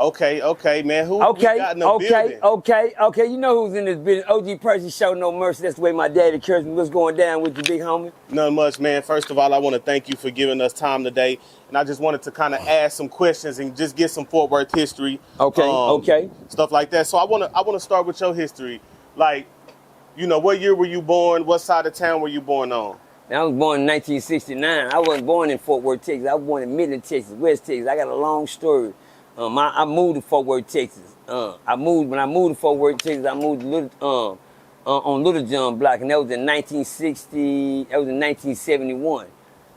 Okay, man. Who we got in the building? Okay. You know who's in this business? OG Percy, show no mercy. That's the way my daddy encouraged me. What's going down with you, big homie? Nothing much, man. First of all, I want to thank you for giving us time today. And I just wanted to kind of ask some questions and just get some Fort Worth history. Okay. Stuff like that. So I want to start with your history. Like, you know, what year were you born? What side of town were you born on? I was born in 1969. I wasn't born in Fort Worth, Texas. I was born in Midland, Texas, West Texas. I got a long story. I moved to Fort Worth, Texas. When I moved to Fort Worth, Texas, I moved to on Little John Block, and that was in 1960. That was in 1971.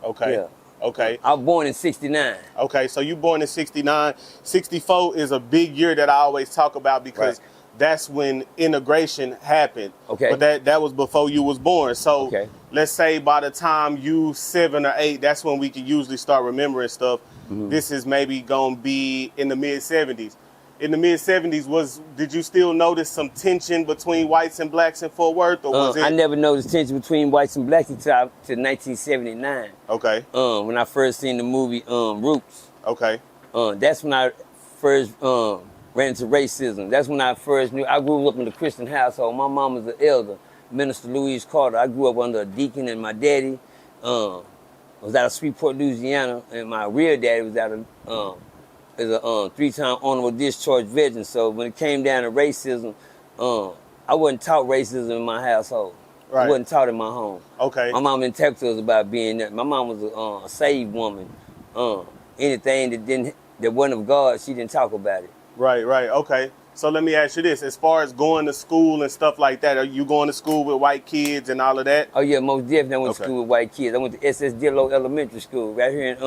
Okay. Yeah. Okay. I was born in 69. Okay, so you born in 69. 64 is a big year that I always talk about because that's when integration happened. Okay. But that was before you was born. So let's say by the time you 7 or 8, that's when we can usually start remembering stuff. This is maybe gonna be in the mid 70s. In the mid 70s, did you still notice some tension between whites and blacks in Fort Worth, or was it? I never noticed tension between whites and blacks until 1979. Okay. When I first seen the movie Roots. Okay. That's when I first ran into racism. That's when I first knew. I grew up in a Christian household. My mom was an elder, Minister Louise Carter. I grew up under a deacon, and my daddy was out of Shreveport, Louisiana, and my real daddy was out of is a 3-time honorable discharge veteran. So when it came down to racism, I wasn't taught racism in my household. I wasn't taught in my home. Okay. My mom didn't talk to us about being that. My mom was a saved woman. Anything that wasn't of God, she didn't talk about it. Right. Okay. So let me ask you this. As far as going to school and stuff like that, are you going to school with white kids and all of that? Oh, yeah, most definitely I went to school with white kids. I went to SS Dillo Elementary School right here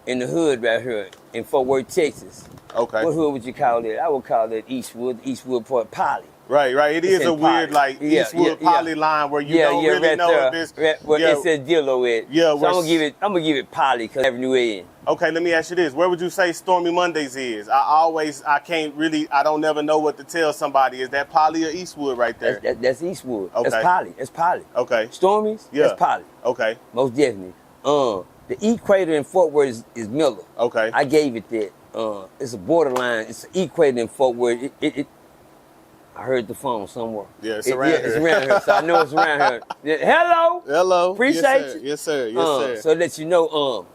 in the hood right here in Fort Worth, Texas. Okay. What hood would you call it? I would call it Eastwood Port Poly. Right. It is a weird, like, Eastwood Poly line where you don't really know if it's... Where SS Dillo at. Yeah. So I'm gonna give it Poly because Avenue A. Okay, let me ask you this. Where would you say Stormy Mondays is? I don't never know what to tell somebody. Is that Poly or Eastwood right there? That's Eastwood. Okay. That's Poly. Okay. Stormies? Yeah. That's Poly. Okay. Most definitely. The equator in Fort Worth is Miller. Okay. I gave it that. It's a borderline. It's an equator in Fort Worth. I heard the phone somewhere. Yeah, it's around here. It's around here, so I know it's around here. Hello. Appreciate you. Yes, sir. So that you know,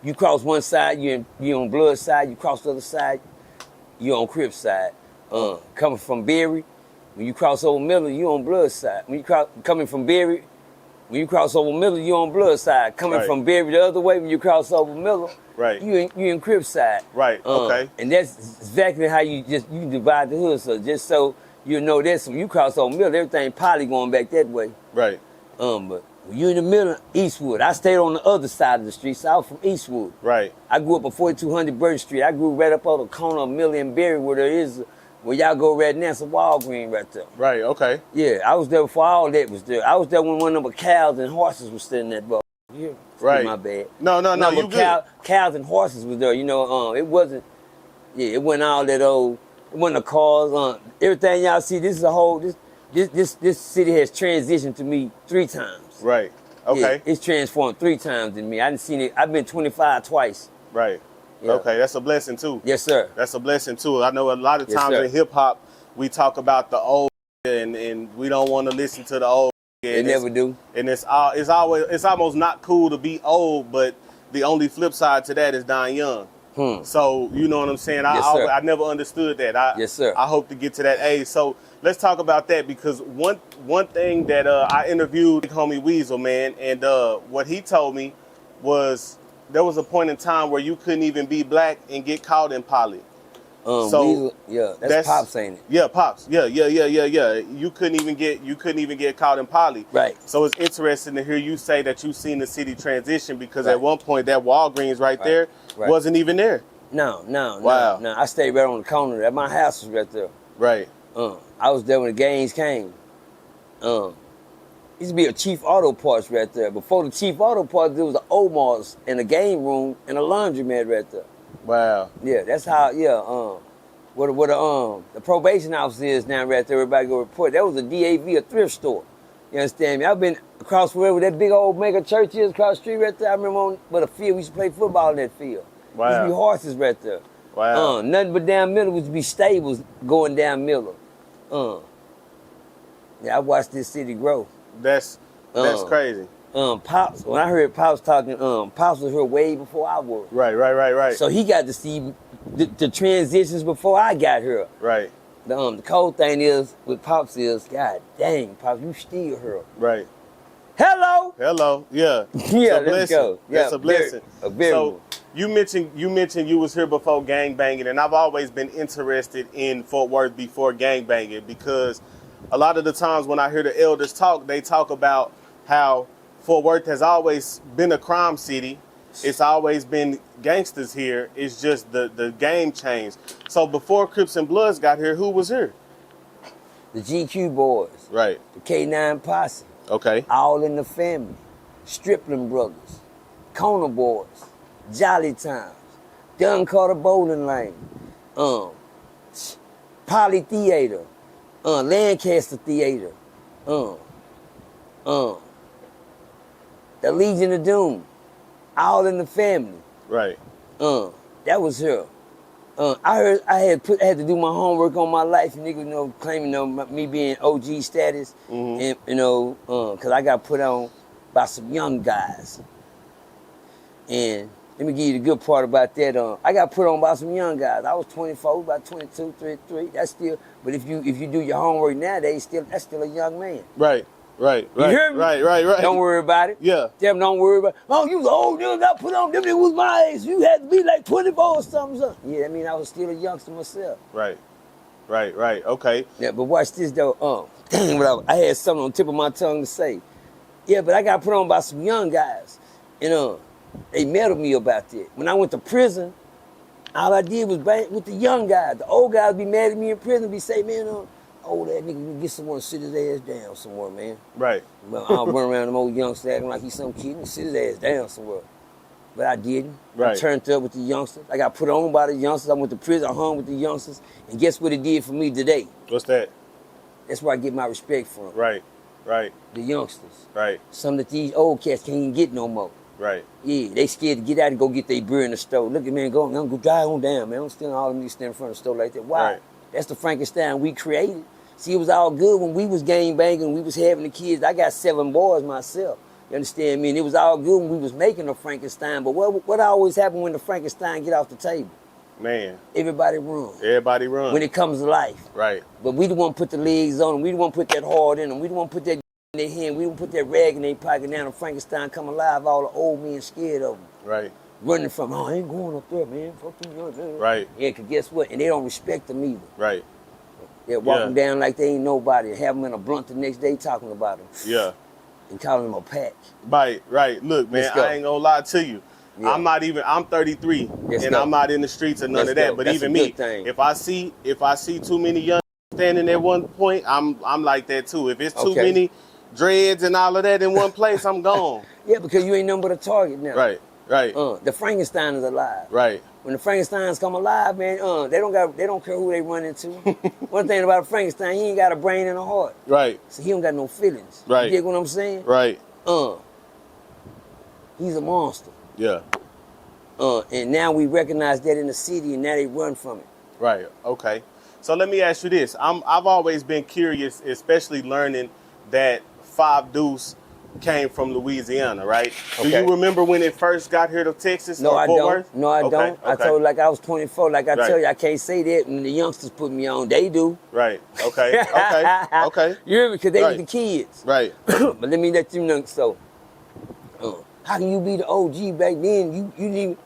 you cross one side, you on Blood side. You cross the other side, you on Crip side. Coming from Berry, when you cross over Miller, you on Blood side. Coming from Berry, when you cross over Miller, you on Blood side. Coming from Berry the other way, when you cross over Miller, you in Crip side. Right. Okay. And that's exactly how you divide the hood. So just so you know that, so when you cross over Miller, everything Poly going back that way. Right. But when you in the middle, Eastwood. I stayed on the other side of the street, so I was from Eastwood. Right. I grew up at 4200 Bird Street. I grew right up on the corner of Miller and Berry where y'all go right now. It's a Walgreens right there. Right, okay. Yeah, I was there before all that was there. I was there when one of the cows and horses was sitting there. Yeah, right. My bad. No, you good. Cows and horses was there. You know, it wasn't all that old. It wasn't the cars. Everything y'all see, this is a whole, this city has transitioned to me 3 times. Right. Okay. Yeah, it's transformed 3 times in me. I didn't seen it. I've been 25 twice. Right. Yeah. Okay, that's a blessing too. Yes, sir. That's a blessing too. I know a lot of times in hip hop we talk about the old and we don't want to listen to the old. They never do. And it's almost not cool to be old, but the only flip side to that is dying young. So you know what I'm saying? I never understood that. Yes, sir. I hope to get to that age. So let's talk about that because one thing that I interviewed homie Weasel, man, and what he told me was there was a point in time where you couldn't even be black and get caught in Poly. So Weasel, that's Pops saying it. Yeah, Pops. Yeah. You couldn't even get caught in Poly. Right. So it's interesting to hear you say that you've seen the city transition because at one point that Walgreens right there wasn't even there. No. Wow. No. I stayed right on the corner there. My house was right there. Right. I was there when the gangs came. Used to be a Chief Auto Parts right there. Before the Chief Auto Parts, there was an Omar's and a game room and a laundromat right there. Wow. Yeah, that's how. What the probation office is now right there. Everybody go report. That was a DAV, a thrift store. You understand me? I've been across wherever that big old mega church is across the street right there. I remember on the field we used to play football in that field. Wow. There used to be horses right there. Wow. Nothing but down Miller was to be stables going down Miller. Yeah, I watched this city grow. That's crazy. Pops, when I heard Pops talking, Pops was here way before I was. Right. So he got to see the transitions before I got here. Right. The cold thing is, with Pops is, God dang, Pops, you still here. Right. Hello. Yeah. Yeah, let's go. Yeah, it's a blessing. So you mentioned you was here before gang banging, and I've always been interested in Fort Worth before gang banging because a lot of the times when I hear the elders talk, they talk about how Fort Worth has always been a crime city. It's always been gangsters here. It's just the game changed. So before Crips and Bloods got here, who was here? The GQ boys. Right. The K9 posse. Okay. All in the family. Stripling brothers. Kona boys. Jolly Times. Dunn Carter Bowling Lane. Poly Theater. Lancaster Theater. The Legion of Doom. All in the family. Right. That was her. I heard I had to do my homework on my life, and niggas claiming me being OG status, and cause I got put on by some young guys. And let me give you the good part about that. I got put on by some young guys. I was 24, about 22, 23. That's still, but if you do your homework nowadays, that's still a young man. Right. You hear me? Right. Don't worry about it. Yeah. Them don't worry about it. Oh, you old, you got put on. Them niggas was my age. You had to be like 24 or something. Yeah, I mean, I was still a youngster myself. Right. Okay. Yeah, but watch this though. Dang, I had something on the tip of my tongue to say. Yeah, but I got put on by some young guys. And they meddled me about that. When I went to prison, all I did was bang with the young guys. The old guys be mad at me in prison, be say, man, old ass nigga, get someone to sit his ass down somewhere, man. Right. Well, I'll run around them old youngsters acting like he's some kid and sit his ass down somewhere. But I didn't. Right. I turned up with the youngsters. I got put on by the youngsters. I went to prison. I hung with the youngsters. And guess what it did for me today? What's that? That's where I get my respect from. Right. The youngsters. Right. Some that these old cats can't even get no more. Right. Yeah, they scared to get out and go get their beer in the store. Look at me and go drive on down, man. I'm still all of them stand in front of the store like that. Why? Right. That's the Frankenstein we created. See, it was all good when we was gang banging, we was having the kids. I got 7 boys myself. You understand me? And it was all good when we was making a Frankenstein. But what always happen when the Frankenstein get off the table? Man. Everybody run. When it comes to life. Right. But we the one put the legs on them. We the one put that hard in them. We the one put that in their hand. We the one put that rag in their pocket. Now the Frankenstein come alive. All the old men scared of them. Right. Running from, I ain't going up there, man. Fuck you, man. Right. Yeah, because guess what? And they don't respect them either. Right. They walk them down like they ain't nobody and have them in a blunt the next day talking about them. Yeah. And calling them a pack. Right. Look, man, I ain't gonna lie to you. Yeah. I'm 33 and I'm not in the streets or none of that. But that's even me, if I see too many young standing at one point, I'm like that too. If it's too many dreads and all of that in one place, I'm gone. Yeah, because you ain't nothing but a target now. Right. The Frankenstein is alive. Right. When the Frankensteins come alive, man, they don't care who they run into. One thing about a Frankenstein, he ain't got a brain and a heart. Right. So he don't got no feelings. Right. You get what I'm saying? Right. He's a monster. Yeah. And now we recognize that in the city, and now they run from it. Right. Okay. So let me ask you this. I've always been curious, especially learning that 5 Deuce came from Louisiana, right? Okay. Do you remember when it first got here to Texas? No, I don't. Worth? No, I don't. I told you, like I was 24. Like I tell you, I can't say that when the youngsters put me on. They do. Right. Okay. Okay. You hear me? Because they was the kids. Right. But let me let you know. So, how can you be the OG back then? You didn't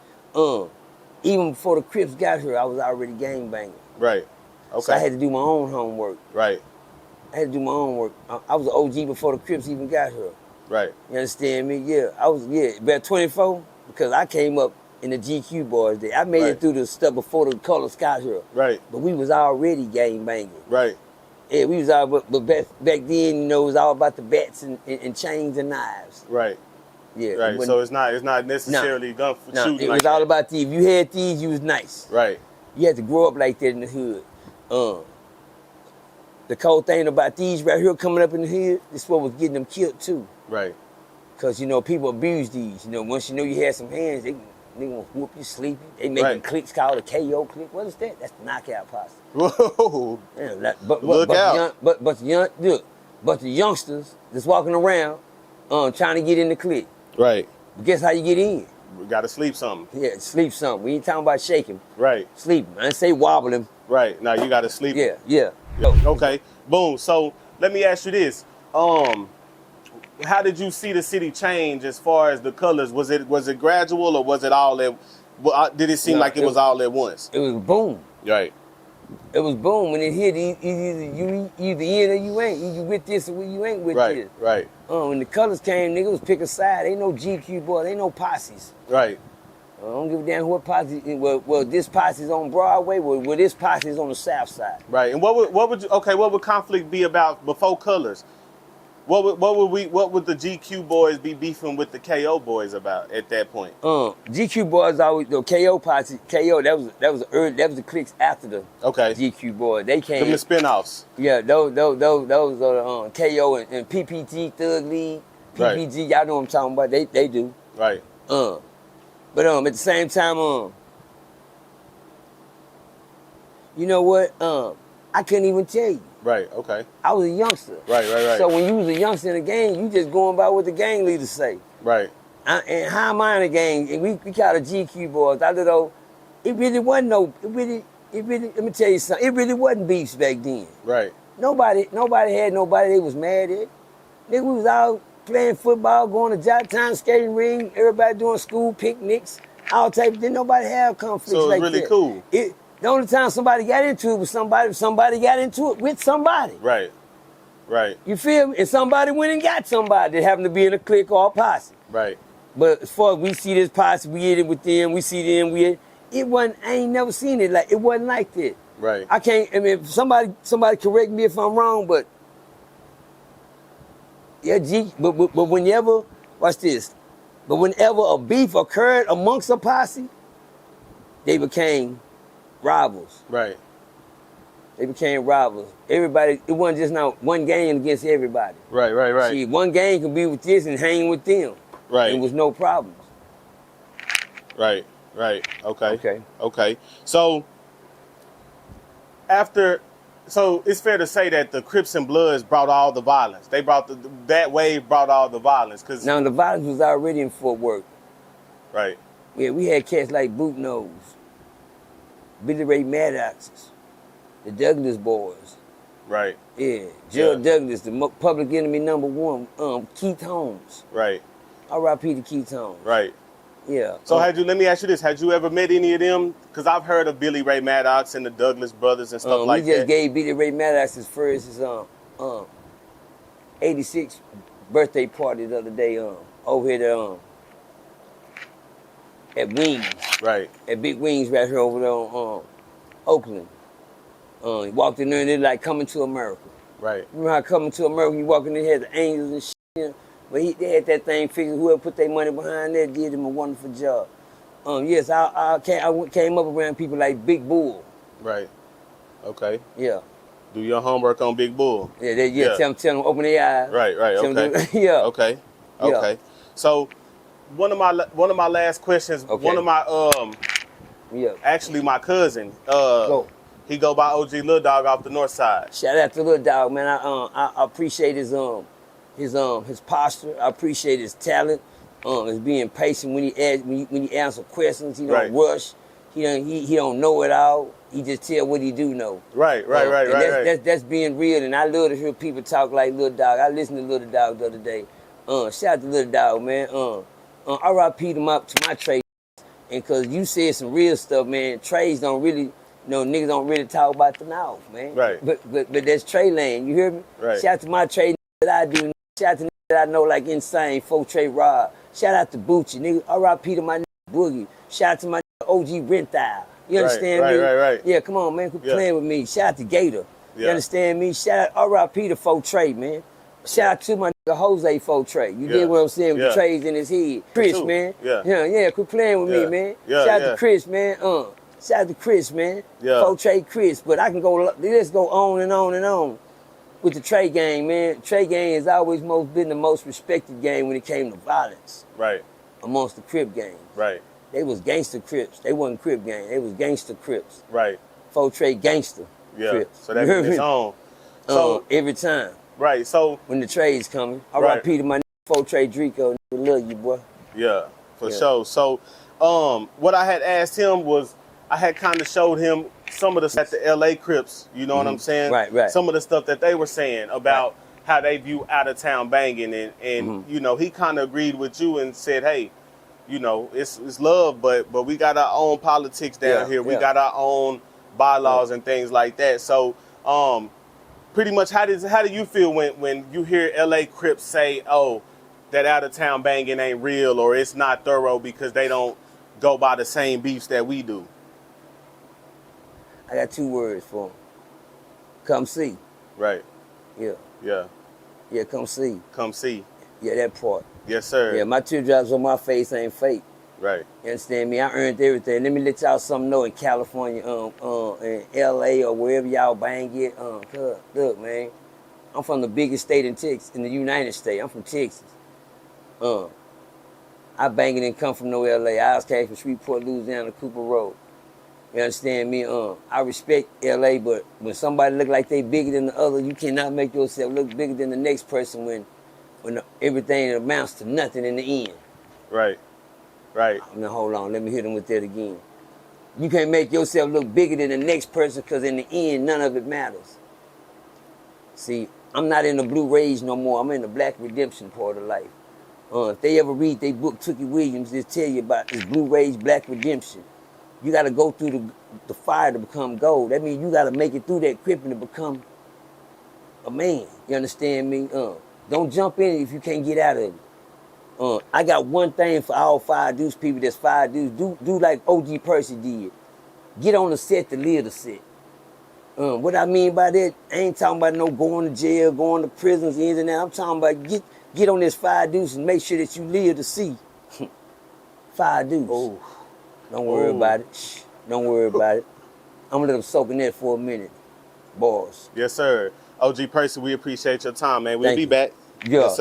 even before the Crips got here, I was already gang banging. Right. Okay. So I had to do my own homework. Right. I had to do my own work. I was an OG before the Crips even got here. Right. You understand me? Yeah. I was, about 24 because I came up in the GQ boys day. I made it through the stuff before the colors got here. Right. But we was already gang banging. Right. Yeah, we was all, but back then, it was all about the bats and chains and knives. Right. Yeah. Right. So it's not necessarily gun for shooting. It was all about these. If you had these, you was nice. Right. You had to grow up like that in the hood. The cold thing about these right here coming up in the hood, this is what was getting them killed too. Right. Because, people abuse these. Once you know you had some hands, Nigga gonna whoop you sleepy. They making clicks called a KO click. What is that? That's the knockout posse. Whoa. Yeah, Look out. But the youngsters that's walking around trying to get in the click. Right. But guess how you get in? We gotta sleep something. Yeah, sleep something. We ain't talking about shaking. Right. Sleeping. I didn't say wobbling. Right. Now you gotta sleep. Yeah. Okay. Boom. So let me ask you this. How did you see the city change as far as the colors? Was it gradual or was it all at? Did it seem like it was all at once? It was boom. Right. It was boom. When it hit, you either in or you ain't. You with this or you ain't with this. Right. When the colors came, niggas was pick a side. Ain't no GQ boys. Ain't no posses. Right. I don't give a damn what posse. Well, this posse's on Broadway. Well, this posse's on the South Side. Right. And what would conflict be about before colors? What would the GQ boys be beefing with the KO boys about at that point? GQ boys always the KO posse. KO that was the cliques after the GQ boys. They came. Them the spinoffs. Yeah, those are KO and PPG Thug League. PPG, y'all know what I'm talking about. They do. Right. But at the same time, you know what? I couldn't even tell you. Right, okay. I was a youngster. Right. So when you was a youngster in the gang, you just going by what the gang leaders say. Right. And how am I in the gang? And we call it GQ boys. I don't know. It really wasn't let me tell you something. It really wasn't beefs back then. Right. Nobody had nobody they was mad at. Nigga, we was out playing football, going to Jot Town skating ring, everybody doing school picnics, all type. Didn't nobody have conflicts like that. So it's really cool. The only time somebody got into it was somebody got into it with somebody. Right. You feel me? And somebody went and got somebody that happened to be in a clique or a posse. Right. But as far as we see this posse, we hit it with them, we see them, it wasn't, I ain't never seen it like, it wasn't like that. Right. If somebody correct me if I'm wrong, but yeah, but whenever, watch this, but whenever a beef occurred amongst a posse, they became rivals. Right. They became rivals. Everybody, it wasn't just now one gang against everybody. Right. See, one gang could be with this and hang with them. Right. And it was no problems. Right. Okay. So it's fair to say that the Crips and Bloods brought all the violence. They brought that wave brought all the violence. Now the violence was already in Fort Worth. Right. Yeah, we had cats like Boot Nose, Billy Ray Maddoxes, the Douglas boys. Right. Yeah, Gerald Douglas, the public enemy #1, Keith Holmes. Right. R.I.P. to Keith Holmes. Right. Yeah. So let me ask you this, had you ever met any of them? Because I've heard of Billy Ray Maddox and the Douglas brothers and stuff like that. We just gave Billy Ray Maddox his 86th birthday party the other day over here at Wings. Right. At Big Wings right here over there on Oakland. He walked in there and they're like Coming to America. Right. Remember how Coming to America, you walk in there, had the angels and shit. But they had that thing figured. Whoever put their money behind that did him a wonderful job. Yes, I came up around people like Big Bull. Right. Okay. Yeah. Do your homework on Big Bull. Yeah. Tell them open their eyes. Right. Okay. Yeah. Okay. Yeah. So one of my last questions. Okay. One of my actually my cousin. He go by OG Lil Dogg off the north side. Shout out to Lil Dogg, man. I appreciate his posture. I appreciate his talent. His being patient when he answer questions. He don't rush. He don't know it all. He just tell what he do know. Right. That's being real, and I love to hear people talk like Lil Dogg. I listened to Lil Dogg the other day. Shout out to Lil Dogg, man. R.I.P. to my trade, and cause you said some real stuff, man. Trades don't really. Niggas don't really talk about the mouth, man. Right. But that's Trey Lane, you hear me? Right. Shout out to my trade that I do. Shout out to niggas that I know like Insane, 4 Trey Rob. Shout out to Bucci, nigga. R.I.P. to my nigga Boogie. Shout out to my nigga OG Renthal. You understand me? Right. Yeah, come on, man. Quit playing with me. Shout out to Gator. You understand me? Shout out R.I.P. to 4 Trey, man. Shout out to my nigga Jose 4 Trey. You get what I'm saying? With the trades in his head. Chris, man. Yeah. Quit playing with me, man. Shout out to Chris, man. Shout out to Chris, man. 4 Trey Chris. But I can let's go on and on and on with the Trey gang, man. Trey gang has always been the most respected gang when it came to violence. Right. Amongst the Crip gang. Right. They was gangster Crips. They wasn't Crip gang. They was gangster Crips. Right. Full trade gangster Crips. So that was his own. So every time. Right. So when the trade's coming, I right. Peter, my full trade Drico, love you, boy. Yeah, for sure. So what I had asked him was, I had kind of showed him some of the at the LA Crips, you know what I'm saying? Right. Some of the stuff that they were saying about how they view out of town banging, and you know, he kind of agreed with you and said, hey, you know, it's love, but we got our own politics down here. We got our own bylaws and things like that. So pretty much, how do you feel when you hear LA Crips say, oh, that out of town banging ain't real, or it's not thorough because they don't go by the same beefs that we do? I got 2 words for them. Come see. Right. Yeah. Yeah, come see. Come see. Yeah, that part. Yes, sir. Yeah, my teardrops on my face ain't fake. Right. You understand me? I earned everything. Let me let y'all something know in California, in LA or wherever y'all bang it. Look, man, I'm from the biggest state in Texas, in the United States. I'm from Texas. I bang it and come from no LA. I came from Shreveport, Louisiana, Cooper Road. You understand me? I respect LA, but when somebody look like they bigger than the other, you cannot make yourself look bigger than the next person when everything amounts to nothing in the end. Right. Now hold on, let me hit them with that again. You can't make yourself look bigger than the next person, because in the end, none of it matters. See, I'm not in the blue rage no more. I'm in the black redemption part of life. If they ever read their book, Tookie Williams, they'll tell you about this blue rage, black redemption. You got to go through the fire to become gold. That means you got to make it through that cripping to become a man. You understand me? Don't jump in it if you can't get out of it. I got one thing for all 5 dudes, people that's 5 dudes. Do like OG Percy did. Get on the set to live the set. What I mean by that, I ain't talking about no going to jail, going to prisons, ins and out. I'm talking about get on this 5 dudes and make sure that you live to see 5 dudes. Oh. Don't worry about it. Shh. Don't worry about it. I'm gonna let them soak in that for a minute. Boss. Yes, sir. OG Percy, we appreciate your time, man. We'll be back. Yeah. Yes, sir.